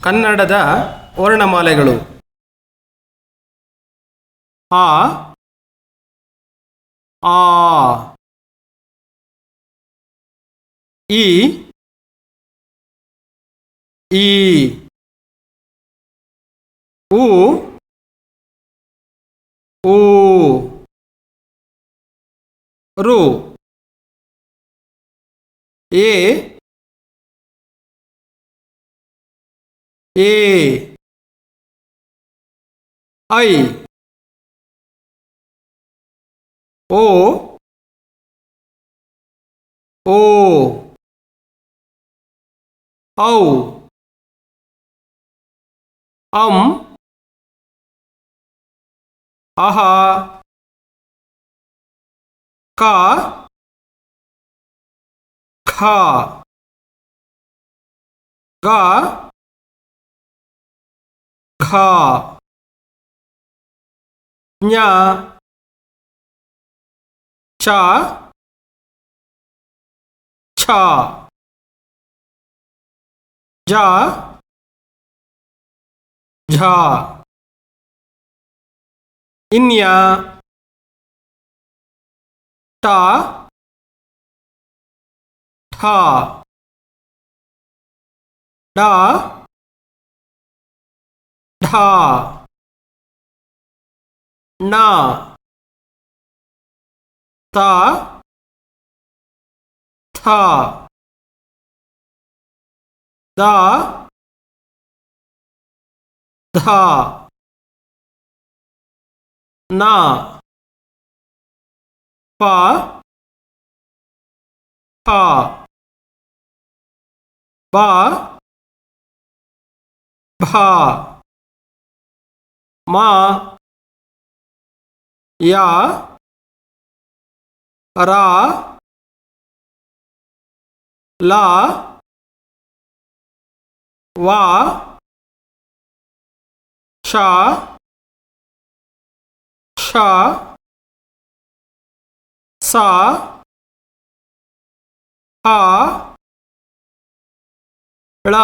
ಕನ್ನಡದ ವರ್ಣಮಾಲೆಗಳು ಆ ಆ ಈ ಈ ಉ ಊ ರು ಎ ಎ ಐ ಓ ಓ ಔ ಅಂ ಅಹ ಕ ಖ ಗ ಘ ಞ ಚ ಛ ಜ ಝ ಇನ್ಯ ಟ ಠ ಡ ಢ ಣ ತ ಥ ದ ಧ ನ ಪ ಫ ಬ ಭ ಮ ಯ ರ ಲ ವ ಶ ಷ ಸ ಹ ಳ